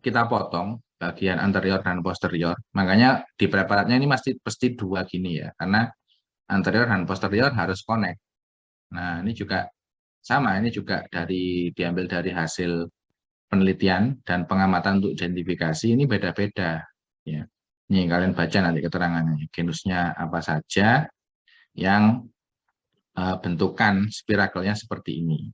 kita potong bagian anterior dan posterior. Makanya di preparatnya ini pasti dua gini ya, karena anterior dan posterior harus connect. Nah ini juga sama, ini juga diambil dari hasil penelitian dan pengamatan untuk identifikasi ini beda-beda. Ya. Nih kalian baca nanti keterangannya, genusnya apa saja yang bentukan spirakelnya seperti ini.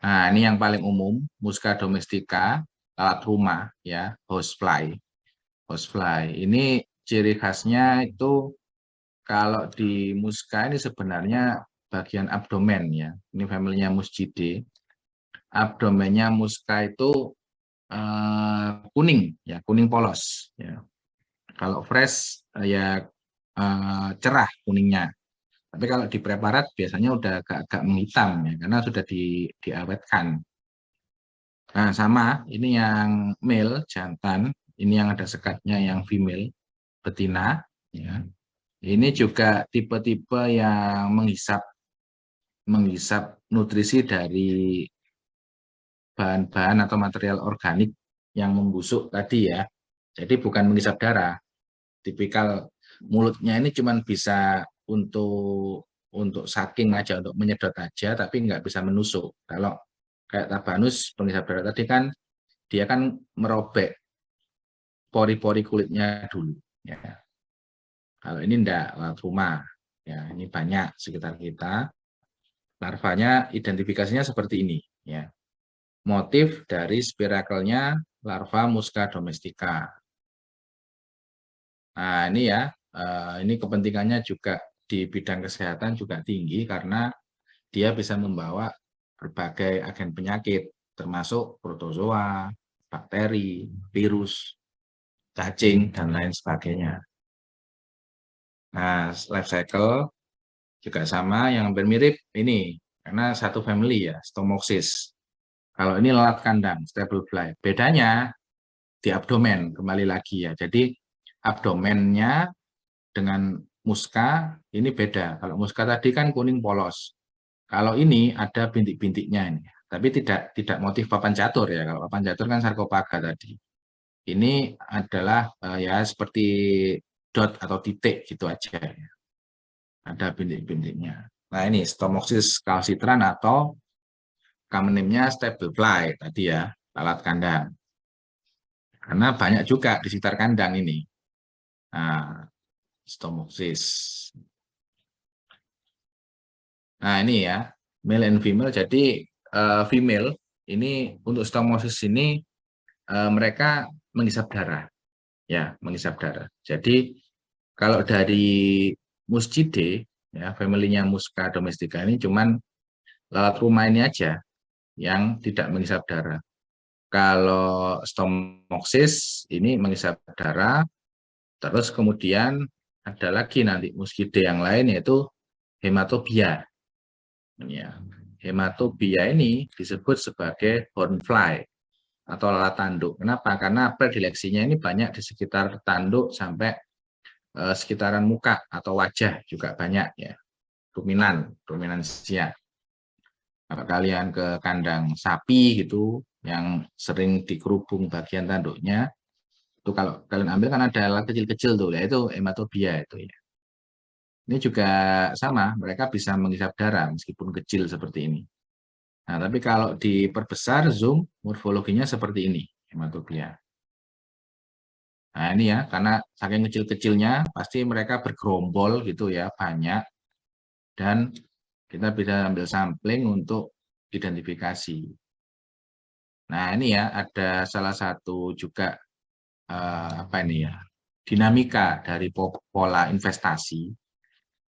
Nah, ini yang paling umum, Musca domestica, alat rumah, ya, housefly. Housefly. Ini ciri khasnya itu kalau di Musca ini sebenarnya bagian abdomen, ya. Ini familinya Muscidae. Abdomennya Musca itu kuning, ya, kuning polos. Ya. Kalau fresh, ya cerah kuningnya. Tapi kalau di preparat biasanya udah agak-agak menghitam, ya, karena sudah diawetkan. Nah, sama, ini yang male, jantan, ini yang ada sekatnya yang female, betina. Ya. Ini juga tipe-tipe yang menghisap nutrisi dari bahan-bahan atau material organik yang membusuk tadi ya. Jadi bukan menghisap darah. Tipikal mulutnya ini cuma bisa untuk sucking aja, untuk menyedot aja, tapi nggak bisa menusuk. Kalau kayak tabanus penghisap darah tadi kan dia kan merobek pori-pori kulitnya dulu. Ya. Kalau ini enggak, lalat rumah. Ya, ini banyak sekitar kita. Larvanya identifikasinya seperti ini. Ya. Motif dari spirakelnya larva Musca domestica. Nah, ini ya, ini kepentingannya juga di bidang kesehatan juga tinggi karena dia bisa membawa berbagai agen penyakit, termasuk protozoa, bakteri, virus, cacing, dan lain sebagainya. Nah, life cycle juga sama, yang hampir mirip ini, karena satu family ya, Stomoxys. Kalau ini lalat kandang, stable fly. Bedanya di abdomen, kembali lagi ya. Jadi abdomennya dengan Musca ini beda. Kalau Musca tadi kan kuning polos. Kalau ini ada bintik-bintiknya ini. Tapi tidak motif papan catur ya. Kalau papan catur kan sarkofaga tadi. Ini adalah ya seperti dot atau titik gitu aja ya. Ada bintik-bintiknya. Nah ini Stomoxys calcitran atau common name-nya stable fly tadi ya, lalat kandang. Karena banyak juga di sekitar kandang ini. Nah, Stomoxys. Nah ini ya, male and female. Jadi female ini untuk Stomoxys ini mereka menghisap darah. Ya, menghisap darah. Jadi kalau dari Muscidae, ya, family-nya Musca domestica ini cuman lalat rumah ini aja yang tidak menghisap darah. Kalau Stomoxys ini menghisap darah, terus kemudian ada lagi nanti Muscidae yang lain yaitu Hematobia. Ya. Hematobia ini disebut sebagai hornfly atau lalat tanduk. Kenapa? Karena predileksinya ini banyak di sekitar tanduk sampai sekitaran muka atau wajah juga banyak ya. Dominansia. Kalau kalian ke kandang sapi gitu yang sering dikerubung bagian tanduknya, itu kalau kalian ambil kan ada lalat kecil-kecil tuh, yaitu hematobia itu ya. Ini juga sama, mereka bisa menghisap darah meskipun kecil seperti ini. Nah, tapi kalau diperbesar zoom morfologinya seperti ini, hematobia. Nah, ini ya, karena saking kecil-kecilnya pasti mereka bergerombol gitu ya, banyak. Dan kita bisa ambil sampling untuk identifikasi. Nah, ini ya, ada salah satu juga apa ini ya, dinamika dari pola investasi.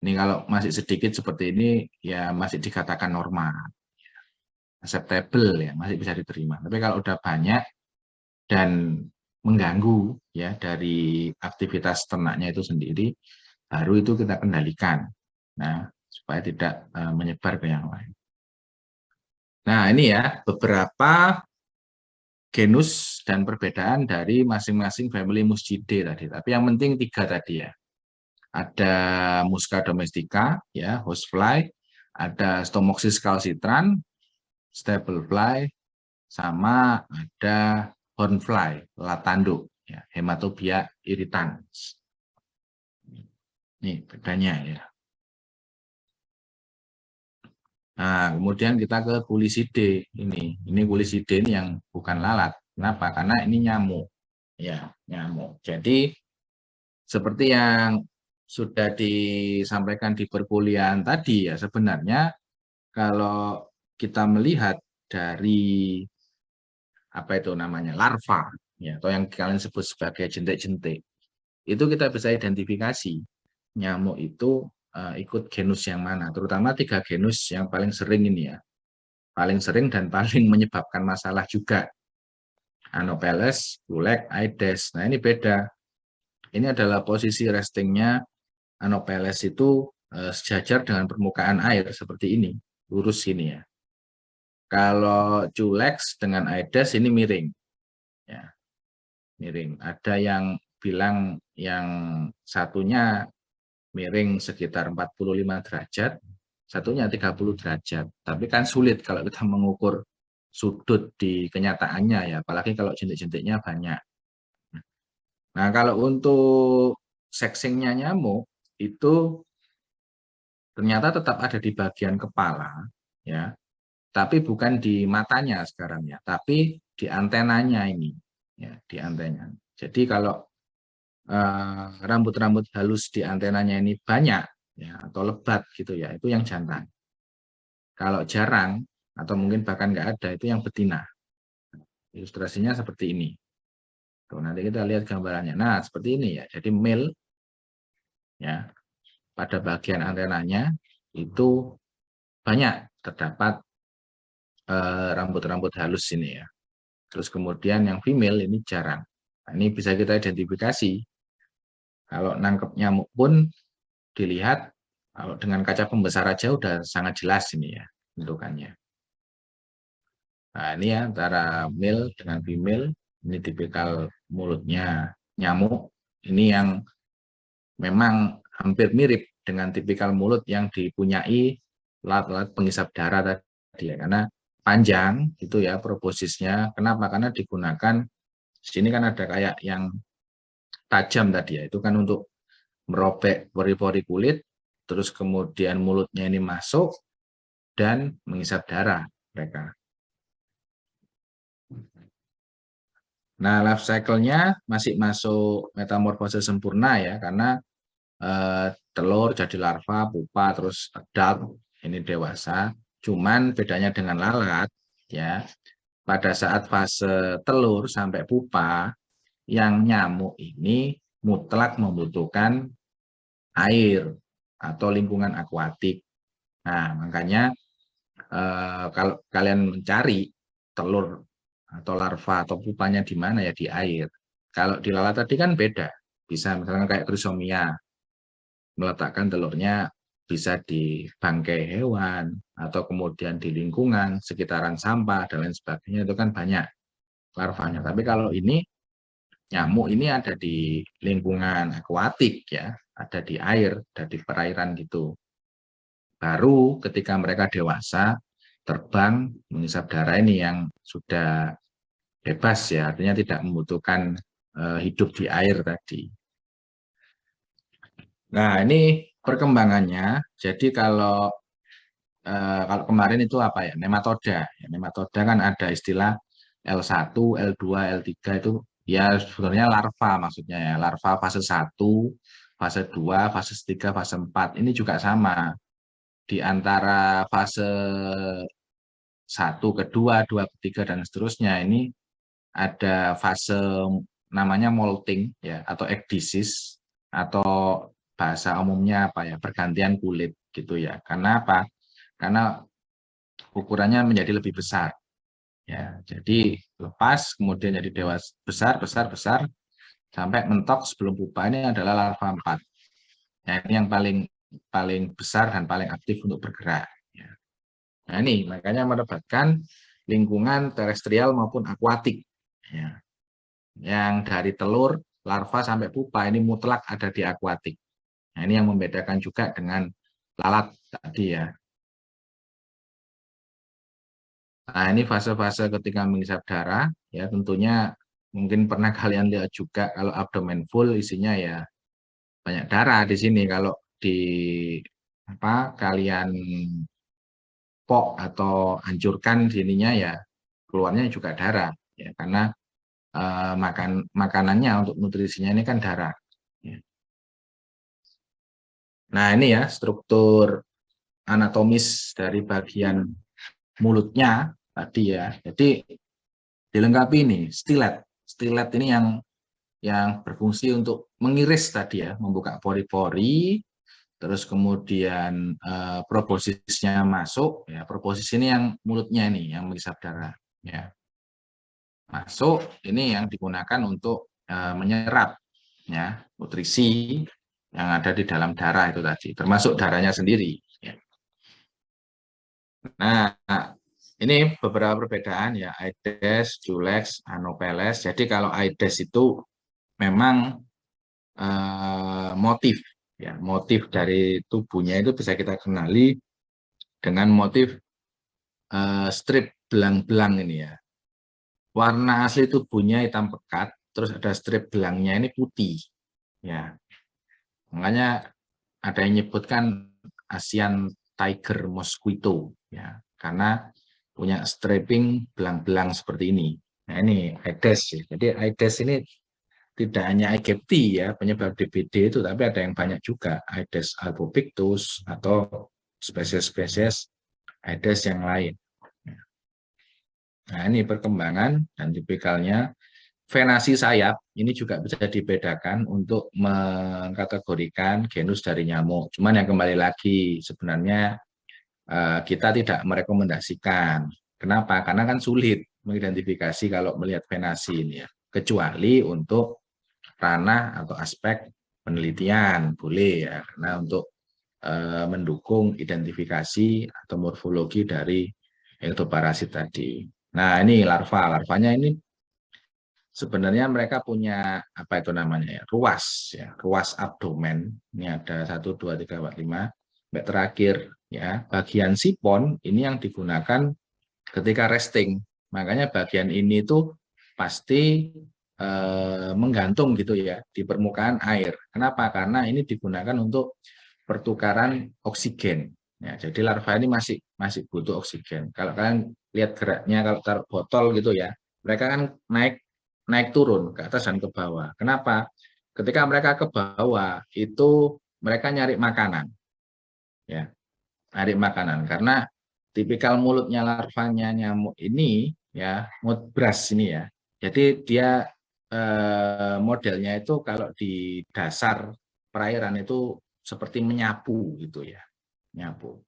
Ini kalau masih sedikit seperti ini, ya masih dikatakan normal. Acceptable ya, masih bisa diterima. Tapi kalau udah banyak dan mengganggu ya dari aktivitas ternaknya itu sendiri, baru itu kita kendalikan. Nah, supaya tidak menyebar ke yang lain. Nah, ini ya beberapa genus dan perbedaan dari masing-masing family Muscidae tadi. Tapi yang penting 3 tadi ya. Ada Musca domestica, ya, housefly, ada Stomoxys calcitran, stable fly, sama ada hornfly, lalat tanduk, ya, Hematobia irritans. Ini bedanya ya. Nah, kemudian kita ke kuliside ini kuliside ini yang bukan lalat. Kenapa? Karena ini nyamuk. Ya, nyamuk. Jadi seperti yang sudah disampaikan di perkuliahan tadi ya, sebenarnya kalau kita melihat dari apa itu namanya larva ya, atau yang kalian sebut sebagai jentik-jentik, itu kita bisa identifikasi nyamuk itu ikut genus yang mana, terutama 3 genus yang paling sering ini ya, paling sering dan paling menyebabkan masalah juga, Anopheles, Culex, Aedes. Nah ini beda, ini adalah posisi restingnya. Anopheles itu sejajar dengan permukaan air seperti ini, lurus ini ya. Kalau Culex dengan Aedes ini miring, ya, miring. Ada yang bilang yang satunya miring sekitar 45 derajat, satunya 30 derajat. Tapi kan sulit kalau kita mengukur sudut di kenyataannya ya, apalagi kalau jentik-jentiknya banyak. Nah, kalau untuk seksinya nyamuk itu ternyata tetap ada di bagian kepala ya, tapi bukan di matanya sekarang ya, tapi di antenanya ini ya, di antenanya. Jadi kalau rambut-rambut halus di antenanya ini banyak ya, atau lebat gitu ya, itu yang jantan. Kalau jarang atau mungkin bahkan nggak ada, itu yang betina. Ilustrasinya seperti ini. Tuh, nanti kita lihat gambarannya. Nah, seperti ini ya. Jadi male ya, pada bagian antenanya itu banyak terdapat rambut-rambut halus ini ya. Terus kemudian yang female ini jarang. Nah, ini bisa kita identifikasi. Kalau nangkep nyamuk pun dilihat, kalau dengan kaca pembesar aja udah sangat jelas ini ya bentukannya. Nah ini ya antara male dengan female, ini tipikal mulutnya nyamuk. Ini yang memang hampir mirip dengan tipikal mulut yang dipunyai lalat-lalat penghisap darah tadi ya, karena panjang gitu ya proboscisnya. Kenapa? Karena digunakan sini kan ada kayak yang tajam tadi ya, itu kan untuk merobek pori-pori kulit, terus kemudian mulutnya ini masuk dan menghisap darah mereka. Nah, life cycle-nya masih masuk metamorfosis sempurna ya, karena telur jadi larva, pupa, terus adult, ini dewasa. Cuman bedanya dengan lalat ya, pada saat fase telur sampai pupa, yang nyamuk ini mutlak membutuhkan air atau lingkungan akuatik. Nah, makanya kalau kalian mencari telur atau larva atau pupanya di mana ya di air. Kalau di lalat tadi kan beda. Bisa misalnya kayak trisomia, meletakkan telurnya bisa di bangkai hewan atau kemudian di lingkungan sekitaran sampah dan lain sebagainya, itu kan banyak larvanya. Tapi kalau ini nyamuk ini ada di lingkungan akuatik ya, ada di air, ada di perairan gitu. Baru ketika mereka dewasa terbang menghisap darah ini yang sudah bebas ya, artinya tidak membutuhkan hidup di air tadi. Nah, ini perkembangannya. Jadi kalau kemarin itu apa ya? Nematoda. Ya, nematoda kan ada istilah L1, L2, L3 itu ya sebenarnya larva maksudnya ya. Larva fase 1, fase 2, fase 3, fase 4. Ini juga sama. Di antara fase 1, kedua, 2, ketiga dan seterusnya ini ada fase namanya molting ya atau ekdisis, atau bahasa umumnya apa ya, pergantian kulit gitu ya. Karena apa? Karena ukurannya menjadi lebih besar ya. Jadi lepas kemudian jadi dewasa, besar besar besar sampai mentok sebelum pupa, ini adalah larva 4. Ya, ini yang paling paling besar dan paling aktif untuk bergerak ya. Nah ini makanya mendapatkan lingkungan terestrial maupun akuatik ya. Yang dari telur, larva sampai pupa ini mutlak ada di akuatik. Nah, ini yang membedakan juga dengan lalat tadi ya. Nah, ini fase-fase ketika menghisap darah ya, tentunya mungkin pernah kalian lihat juga kalau abdomen full isinya ya banyak darah di sini. Kalau di apa kalian pok atau hancurkan sininya ya keluarnya juga darah ya karena makanannya untuk nutrisinya ini kan darah ya. Nah ini ya struktur anatomis dari bagian mulutnya tadi ya. Jadi dilengkapi ini stilet. Stilet ini yang berfungsi untuk mengiris tadi ya, membuka pori-pori, terus kemudian proboscisnya masuk ya. Proboscis ini yang mulutnya ini yang menghisap darah ya. Masuk ini yang digunakan untuk menyerap ya nutrisi yang ada di dalam darah itu tadi, termasuk darahnya sendiri ya. Nah, ini beberapa perbedaan ya, Aedes, Culex, Anopheles. Jadi kalau Aedes itu memang motif ya, motif dari tubuhnya itu bisa kita kenali dengan motif strip belang-belang ini ya. Warna asli tubuhnya hitam pekat, terus ada strip belangnya ini putih ya. Makanya ada yang nyebutkan Asian Tiger Mosquito ya, karena punya striping belang-belang seperti ini. Nah ini Aedes ya. Jadi Aedes ini tidak hanya aegypti ya penyebab DBD itu, tapi ada yang banyak juga Aedes albopictus atau spesies-spesies Aedes yang lain. Nah ini perkembangan dan tipikalnya. Venasi sayap ini juga bisa dibedakan untuk mengkategorikan genus dari nyamuk. Cuman yang kembali lagi sebenarnya kita tidak merekomendasikan. Kenapa? Karena kan sulit mengidentifikasi kalau melihat venasi ini ya. Kecuali untuk ranah atau aspek penelitian boleh ya. Karena untuk mendukung identifikasi atau morfologi dari ektoparasit tadi. Nah ini larvanya ini sebenarnya mereka punya apa itu namanya ya, ruas abdomen. Ini ada 1, 2, 3, 4, 5. Sampai terakhir ya, bagian sipon ini yang digunakan ketika resting. Makanya bagian ini tuh pasti menggantung gitu ya di permukaan air. Kenapa? Karena ini digunakan untuk pertukaran oksigen. Ya, jadi larva ini masih butuh oksigen. Kalau kalian lihat geraknya kalau taruh botol gitu ya, mereka kan naik turun ke atas dan ke bawah. Kenapa? Ketika mereka ke bawah itu mereka nyari makanan. Ya, nyari makanan karena tipikal mulutnya larvanya nyamuk ini ya, mudbras ini ya. Jadi dia modelnya itu kalau di dasar perairan itu seperti menyapu gitu ya. Nyapu.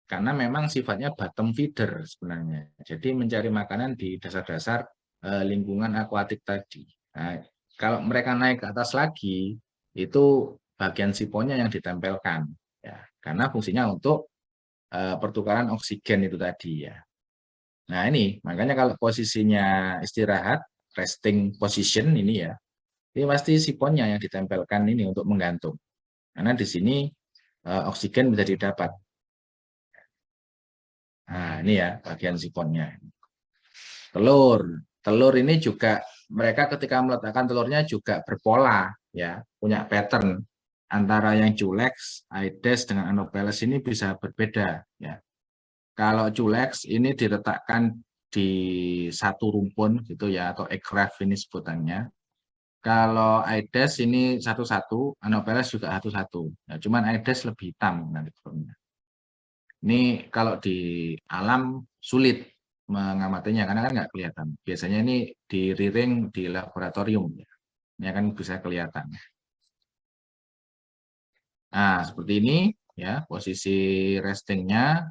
Karena memang sifatnya bottom feeder sebenarnya. Jadi mencari makanan di dasar-dasar lingkungan akuatik tadi. Nah, kalau mereka naik ke atas lagi, itu bagian siponnya yang ditempelkan. Ya, karena fungsinya untuk pertukaran oksigen itu tadi ya. Nah ini, makanya kalau posisinya istirahat, resting position ini ya, ini pasti siponnya yang ditempelkan ini untuk menggantung. Karena di sini oksigen bisa didapat. Nah, ini ya bagian siponnya. Telur ini juga mereka ketika meletakkan telurnya juga berpola ya, punya pattern antara yang Culex, Aedes dengan Anopheles ini bisa berbeda ya. Kalau Culex ini diletakkan di satu rumpun gitu ya atau aircraft ini sebutannya. Kalau Aedes ini satu-satu, Anopheles juga satu-satu. Ya, cuman Aedes lebih hitam nanti telurnya. Ini kalau di alam sulit mengamatinya karena kan nggak kelihatan. Biasanya ini di riring di laboratorium ya. Ini akan bisa kelihatan. Nah, seperti ini ya posisi restingnya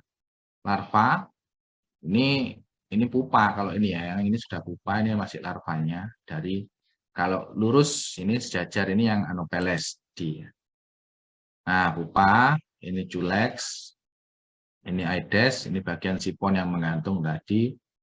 larva. Ini pupa kalau ini ya. Yang ini sudah pupa, ini masih larvanya dari kalau lurus ini sejajar ini yang Anopheles di. Nah, pupa, ini Culex, ini Aedes, ini bagian sipon yang menggantung tadi.